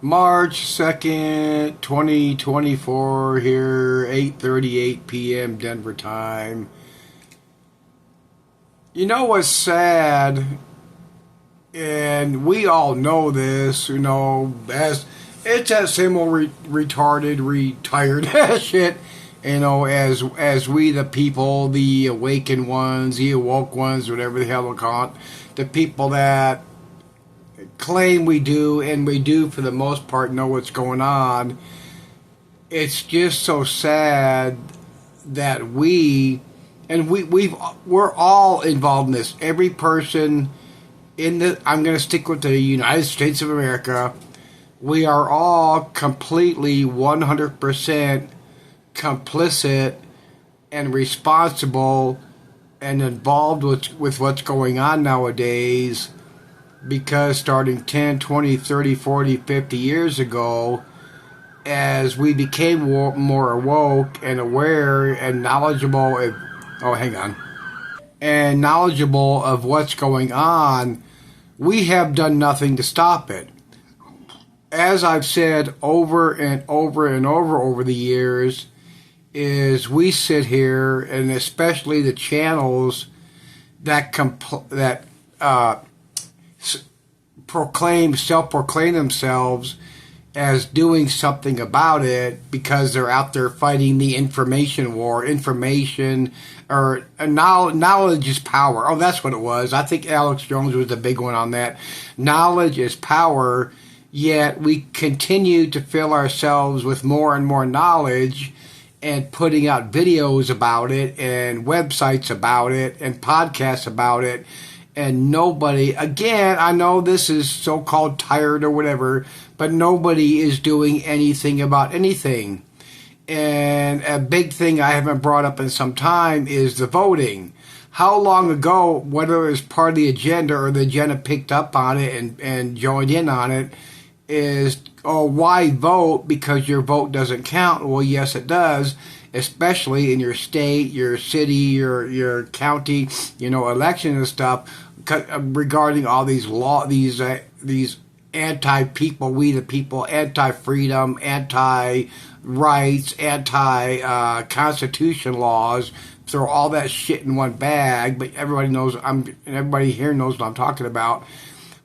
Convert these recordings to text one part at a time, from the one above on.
March 2nd, 2024, here, 8:38 p.m. Denver time. You know what's sad, and we all know this, as it's that same old retarded, retired shit, as we the people, the awakened ones, the awoke ones, whatever the hell they'll call it, the people that claim we do, and we do for the most part know what's going on. It's just so sad that we're all involved in this. Every person I'm going to stick with the United States of America. We are all completely 100% complicit and responsible and involved with what's going on nowadays. Because starting 10, 20, 30, 40, 50 years ago, as we became more awoke and aware and knowledgeable and knowledgeable of what's going on, we have done nothing to stop it. As I've said over and over and over the years, is we sit here, and especially the channels that self-proclaim themselves as doing something about it because they're out there fighting the information war. Knowledge is power. Oh, that's what it was. I think Alex Jones was the big one on that. Knowledge is power, yet we continue to fill ourselves with more and more knowledge and putting out videos about it and websites about it and podcasts about it. And nobody, again, I know this is so-called tired or whatever, but nobody is doing anything about anything. And a big thing I haven't brought up in some time is the voting. How long ago, whether it was part of the agenda or the agenda picked up on it and joined in on it, is, why vote? Because your vote doesn't count. Well, yes, it does, especially in your state, your city, your county, election and stuff. Regarding all these these anti-people, we the people, anti-freedom, anti-rights, anti-constitution laws, throw all that shit in one bag. But everybody here knows what I'm talking about.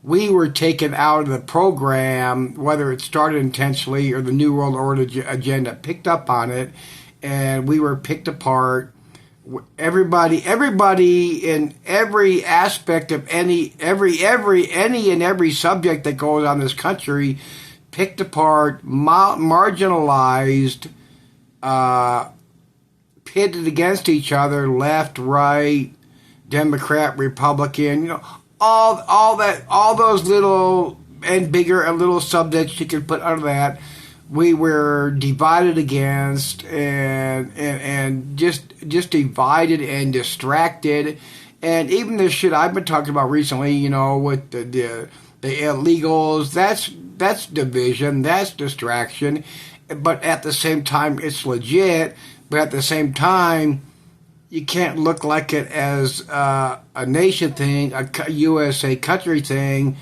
We were taken out of the program, whether it started intentionally or the New World Order agenda picked up on it, and we were picked apart. Everybody in every aspect of any and every subject that goes on in this country, picked apart, marginalized, pitted against each other, left, right, Democrat, Republican, all those little and bigger and little subjects you can put under that. We were divided against and just divided and distracted. And even this shit I've been talking about recently, with the illegals, that's division, that's distraction. But at the same time, it's legit. But at the same time, you can't look like it as a nation thing, a USA country thing.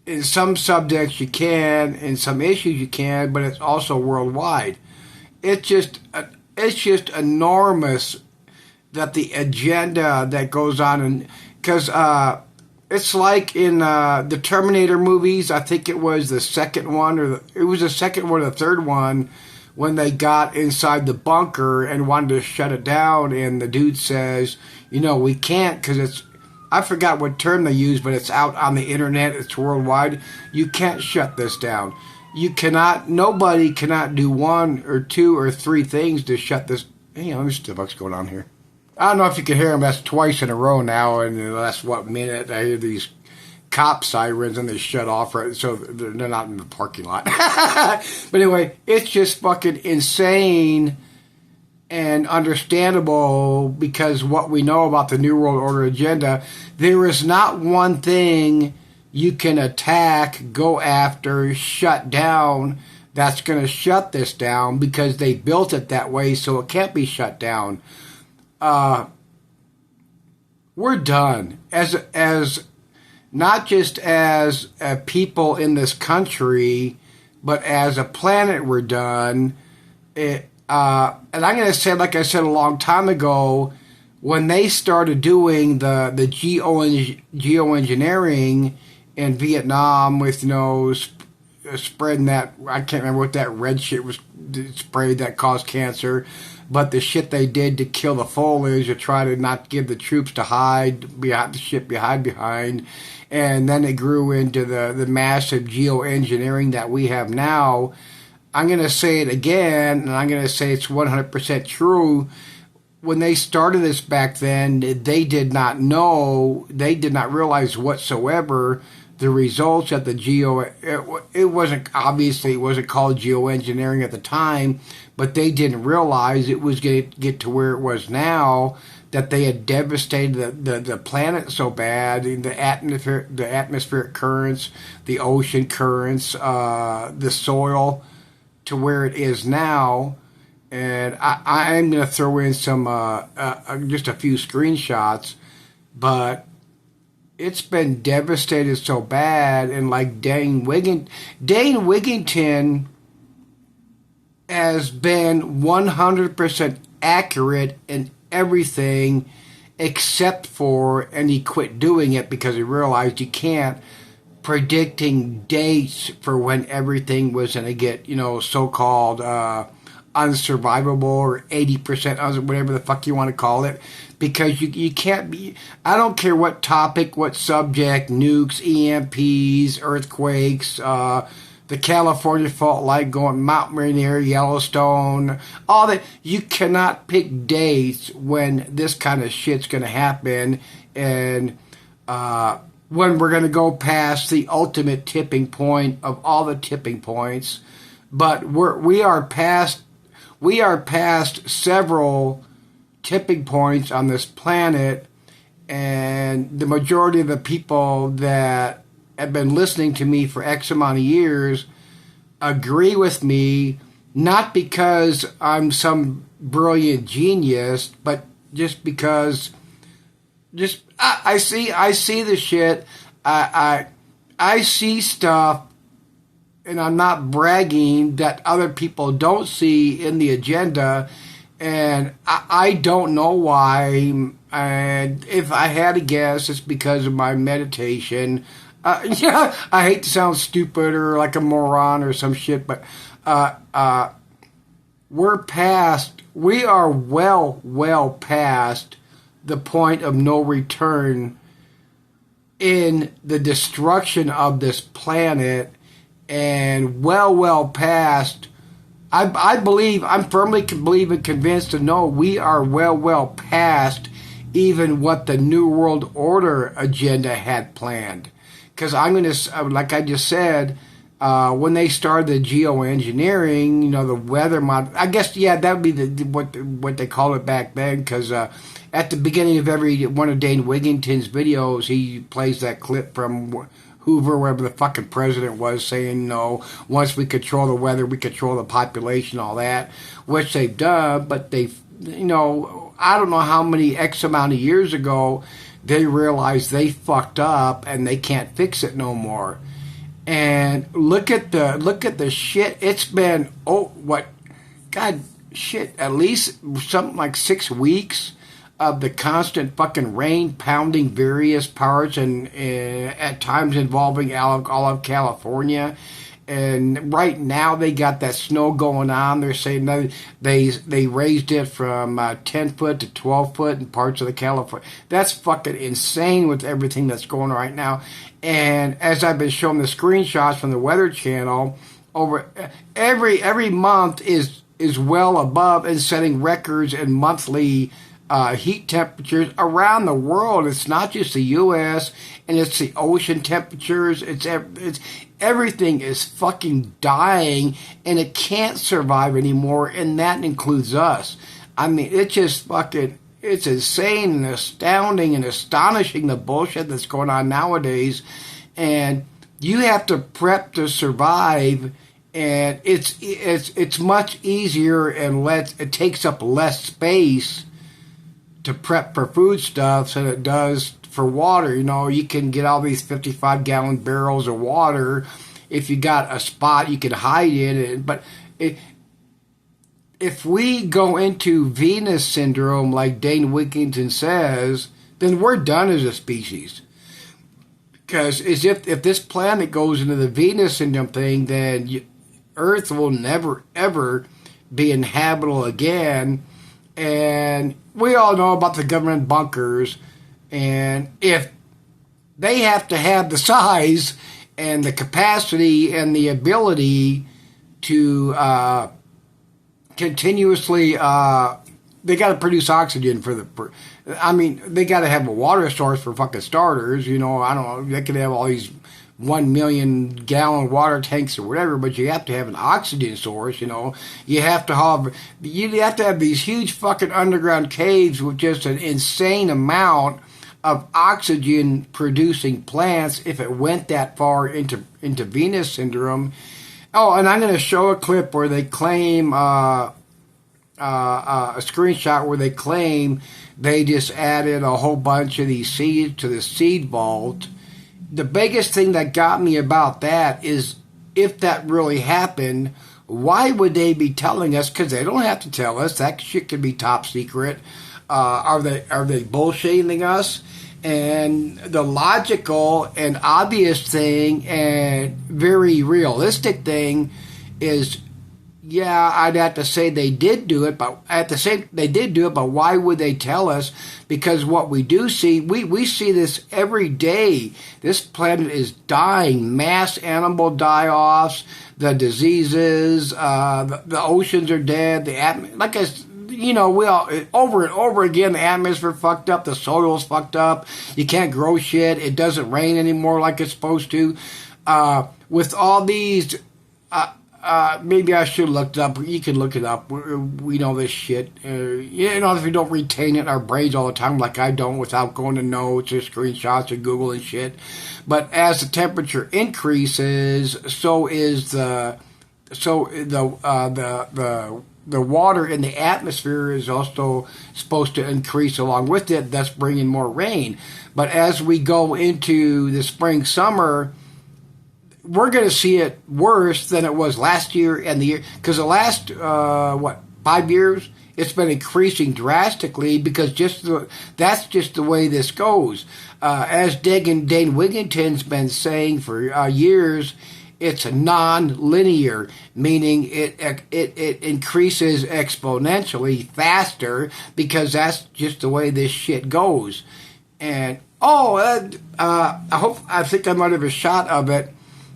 In some subjects you can, in some issues you can, but it's also worldwide. It's just enormous that the agenda that goes on, and because it's like in the Terminator movies. I think it was the second one, or the third one, when they got inside the bunker and wanted to shut it down, and the dude says, we can't because it's. I forgot what term they use, but it's out on the internet. It's worldwide. You can't shut this down. Nobody cannot do one or two or three things to shut this. Let me see what's going on here. I don't know if you can hear them. That's twice in a row now. In the last, minute, I hear these cop sirens and they shut off, right? So they're not in the parking lot. But anyway, it's just fucking insane. And understandable, because what we know about the New World Order agenda, there is not one thing you can attack, go after, shut down that's going to shut this down, because they built it that way so it can't be shut down. We're done. As not just as people in this country, but as a planet we're done. And I'm going to say, like I said a long time ago, when they started doing the geoengineering in Vietnam with, spreading that, I can't remember what that red shit was sprayed that caused cancer, but the shit they did to kill the foliage to try to not give the troops to hide behind the shit behind. And then it grew into the massive geoengineering that we have now. I'm going to say it again, and I'm going to say it's 100% true. When they started this back then, they did not realize whatsoever the results at the it wasn't called geoengineering at the time, but they didn't realize it was going to get to where it was now, that they had devastated the planet so bad, the atmospheric currents, the ocean currents, the soil, to where it is now. And I am going to throw in some just a few screenshots, but it's been devastated so bad. And like Dane Wigington has been 100% accurate in everything except for, and he quit doing it because he realized you can't, predicting dates for when everything was going to get, so-called unsurvivable or 80%, whatever the fuck you want to call it, because you can't be, I don't care what topic, what subject, nukes, EMPs, earthquakes, the California fault line going Mount Rainier, Yellowstone, all that. You cannot pick dates when this kind of shit's going to happen, and when we're going to go past the ultimate tipping point of all the tipping points. But we are past several tipping points on this planet, and the majority of the people that have been listening to me for X amount of years agree with me, not because I'm some brilliant genius, but just because I see the shit. I see stuff, and I'm not bragging, that other people don't see in the agenda, and I don't know why. And if I had to guess, it's because of my meditation. Yeah, I hate to sound stupid or like a moron or some shit, but we are well past the point of no return in the destruction of this planet, and well past, I'm firmly convinced to know we are well past even what the New World Order agenda had planned. Because like I just said, when they started the geoengineering, the weather mod, I guess, that would be what they call it back then, because at the beginning of every one of Dane Wigington's videos, he plays that clip from Hoover, wherever the fucking president was, saying, once we control the weather, we control the population, all that, which they've done, but they've, I don't know how many X amount of years ago, they realized they fucked up and they can't fix it no more. And look at the shit. It's been at least something like 6 weeks of the constant fucking rain pounding various parts, and at times involving all of California. And right now they got that snow going on. They're saying that they raised it from 10 foot to 12 foot in parts of the California. That's fucking insane with everything that's going on right now. And as I've been showing the screenshots from the Weather Channel, over every month is well above and setting records in monthly heat temperatures around the world. It's not just the U.S., and it's the ocean temperatures. It's everything is fucking dying, and it can't survive anymore, and that includes us. I mean, it's just fucking, it's insane and astounding and astonishing, the bullshit that's going on nowadays, and you have to prep to survive, and it's much easier, and it takes up less space to prep for foodstuffs than it does for water. You can get all these 55-gallon barrels of water, if you got a spot you can hide in. But if we go into Venus syndrome, like Dane Wigington says, then we're done as a species. Because if this planet goes into the Venus syndrome thing, then Earth will never, ever be inhabitable again. And we all know about the government bunkers. And if they have to have the size and the capacity and the ability to continuously, they got to produce oxygen they got to have a water source for fucking starters. I don't know, they could have all these 1 million gallon water tanks or whatever, but you have to have an oxygen source. You have to have these huge fucking underground caves with just an insane amount of oxygen producing plants if it went that far into Venus syndrome. Oh, and I'm going to show a clip where they claim a screenshot where they claim they just added a whole bunch of these seeds to the seed vault. The biggest thing that got me about that is, if that really happened, why would they be telling us? Because they don't have to tell us. That shit could be top secret. Are they bullshitting us? And the logical and obvious thing and very realistic thing is, yeah, I'd have to say they did do it, but they did do it, but why would they tell us? Because what we do see, we see this every day. This planet is dying. Mass animal die-offs, the diseases, the oceans are dead, we all, over and over again, the atmosphere fucked up, the soil's fucked up, you can't grow shit, it doesn't rain anymore like it's supposed to. With all these, maybe I should have looked it up, you can look it up, we know this shit. If we don't retain it in our brains all the time, like I don't, without going to notes or screenshots or Google and shit. But as the temperature increases, so the water in the atmosphere is also supposed to increase along with it, thus bringing more rain. But as we go into the spring, summer, we're going to see it worse than it was last year and the year. Because the last, 5 years, it's been increasing drastically because that's just the way this goes. As Dane Wigington's been saying for years, it's non-linear, meaning it increases exponentially faster because that's just the way this shit goes. And I think I might have a shot of it,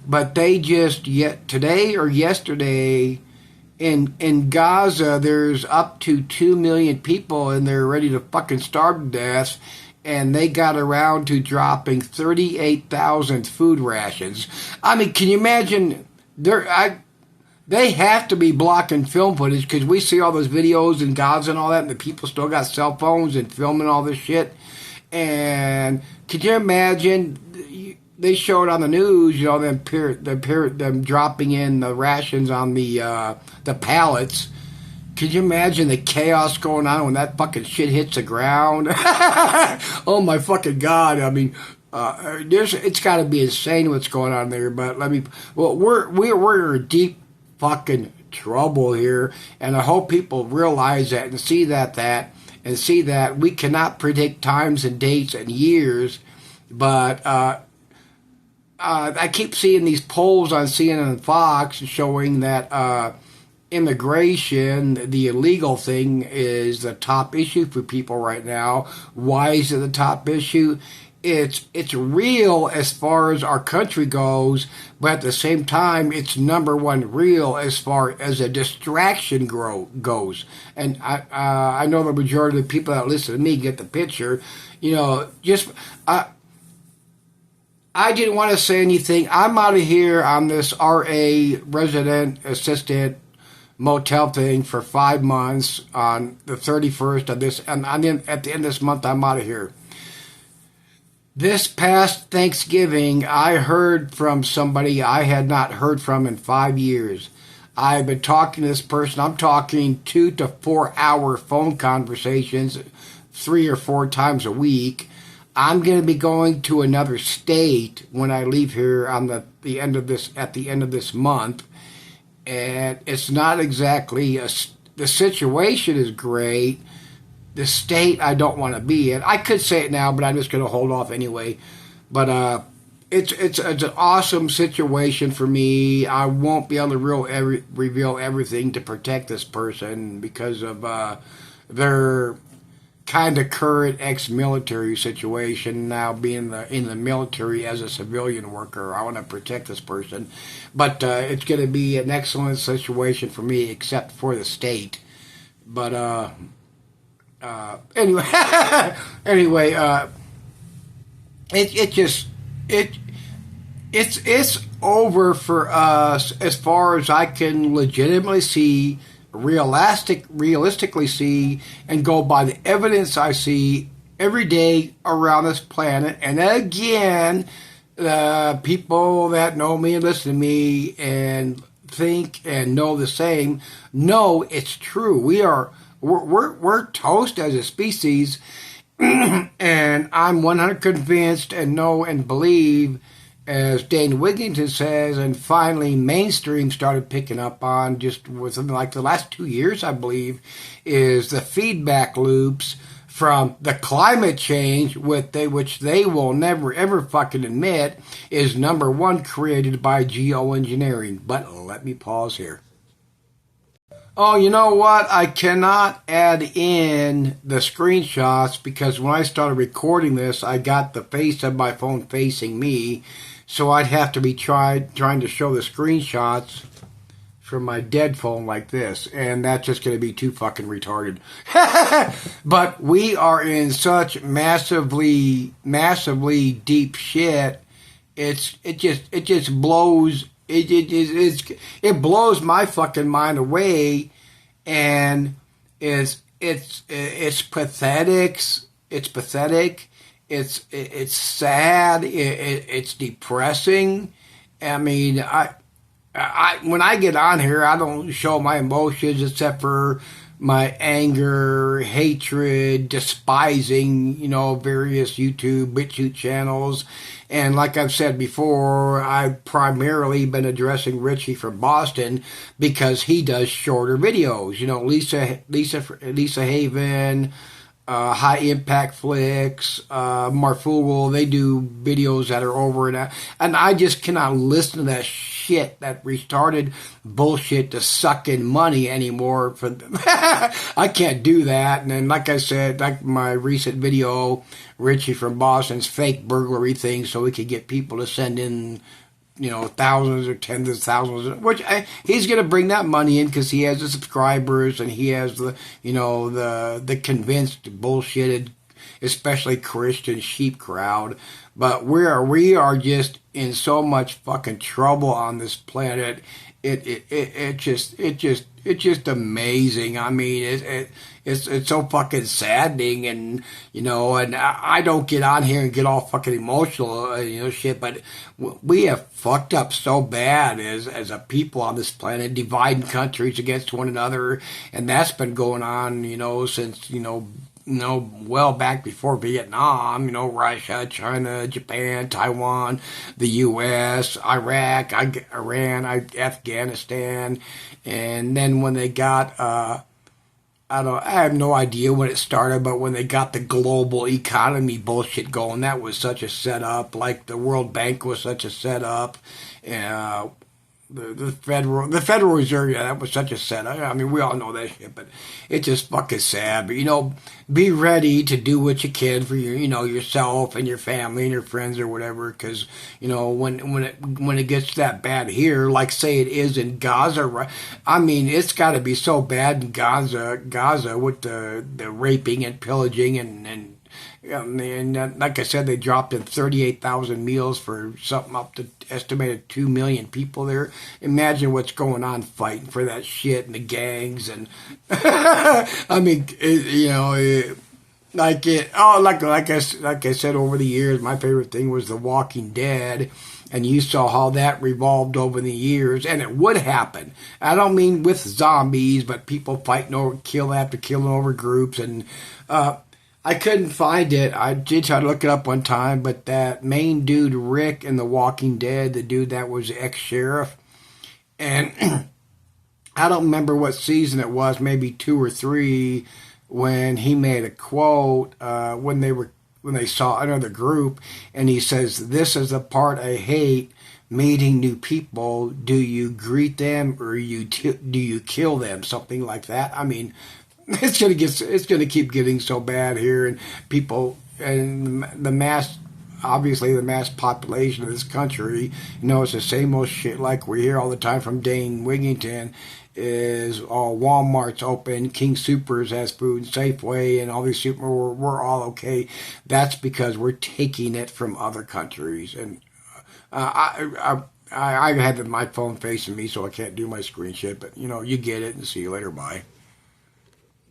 but they just today or yesterday in Gaza, there's up to 2 million people and they're ready to fucking starve to death. And they got around to dropping 38,000 food rations. I mean, can you imagine? They have to be blocking film footage because we see all those videos in Gaza and all that, and the people still got cell phones and filming all this shit. And could you imagine? They showed on the news, them dropping in the rations on the pallets. Could you imagine the chaos going on when that fucking shit hits the ground? Oh my fucking God. I mean, it's got to be insane what's going on there. But we're in deep fucking trouble here. And I hope people realize that and see that we cannot predict times and dates and years. But I keep seeing these polls on CNN and Fox showing that immigration, the illegal thing, is the top issue for people right now. Why is it the top issue? It's real as far as our country goes, but at the same time, it's number one real as far as a distraction goes. And I know the majority of the people that listen to me get the picture. I didn't want to say anything. I'm out of here on this RA, resident assistant motel thing, for 5 months on the 31st of this, and at the end of this month, I'm out of here. This past Thanksgiving, I heard from somebody I had not heard from in 5 years. I've been talking to this person. I'm talking 2 to 4 hour phone conversations 3 or 4 times a week. I'm going to be going to another state when I leave here on the the end of this month, and it's not exactly the situation is great. The state I don't want to be in. I could say it now, but I'm just going to hold off anyway. But it's an awesome situation for me. I won't be able to reveal everything to protect this person because of their kind of current ex-military situation. Now being in the military as a civilian worker, I want to protect this person. But it's going to be an excellent situation for me, except for the state. But anyway, it's over for us as far as I can legitimately see, realistically see, and go by the evidence I see every day around this planet. And again, people that know me and listen to me and think and know the same know it's true. We're toast as a species, and I'm 100% convinced and know and believe, as Dane Wigington says, and finally mainstream started picking up on just within like the last 2 years, I believe, is the feedback loops from the climate change, which they will never ever fucking admit is number one created by geoengineering. But let me pause here. Oh, you know what? I cannot add in the screenshots because when I started recording this, I got the face of my phone facing me, so I'd have to be trying to show the screenshots from my dead phone like this, and that's just going to be too fucking retarded. But we are in such massively deep shit. It just blows. It blows my fucking mind away, and it's pathetic. It's pathetic. It's sad. It's depressing. I mean, I when I get on here, I don't show my emotions except for my anger, hatred, despising, various BitChute channels. And like I've said before, I've primarily been addressing Richie from Boston because he does shorter videos. Lisa Haven, High Impact Flicks, Marfugel, they do videos that are over and out. And I just cannot listen to that shit, that retarded bullshit to suck in money anymore. I can't do that. And then, like I said, like my recent video, Richie from Boston's fake burglary thing, so we could get people to send in, thousands or tens of thousands, which he's going to bring that money in because he has the subscribers and he has the convinced bullshitted, especially Christian sheep crowd. But we are just in so much fucking trouble on this planet. It's just amazing. I mean, it's so fucking saddening, and and I don't get on here and get all fucking emotional, shit. But we have fucked up so bad as a people on this planet, dividing countries against one another, and that's been going on, since well back before Vietnam, Russia, China, Japan, Taiwan, the U.S., Iraq, Iran, Afghanistan, and then when they got, I have no idea when it started, but when they got the global economy bullshit going, that was such a setup. Like the World Bank was such a setup. The Federal Reserve, that was such a setup. I mean, we all know that shit, but it's just fucking sad. But be ready to do what you can for your, yourself and your family and your friends or whatever. Because when it gets that bad here, like say it is in Gaza, right? I mean, it's got to be so bad in Gaza with the raping and pillaging and like I said, they dropped in 38,000 meals for something up to estimated 2 million people there. Imagine what's going on fighting for that shit and the gangs and I mean, like I said over the years, my favorite thing was The Walking Dead. And you saw how that revolved over the years, and it would happen. I don't mean with zombies, but people fighting over, killing over groups, and I couldn't find it. I did try to look it up one time, but that main dude, Rick, in The Walking Dead, the dude that was ex-sheriff, and I don't remember what season it was, maybe 2 or 3, when he made a quote when they saw another group, and he says, "This is the part I hate: meeting new people. Do you greet them or do you kill them?" Something like that. I mean, it's gonna keep getting so bad here, and people and the mass. Obviously, the mass population of this country, it's the same old shit like we hear all the time from Dane Wigington. Is all Walmart's open, King Supers has food, Safeway, and all these super. We're all okay. That's because we're taking it from other countries, and I had my phone facing me, so I can't do my screen shit. But you get it, and see you later. Bye.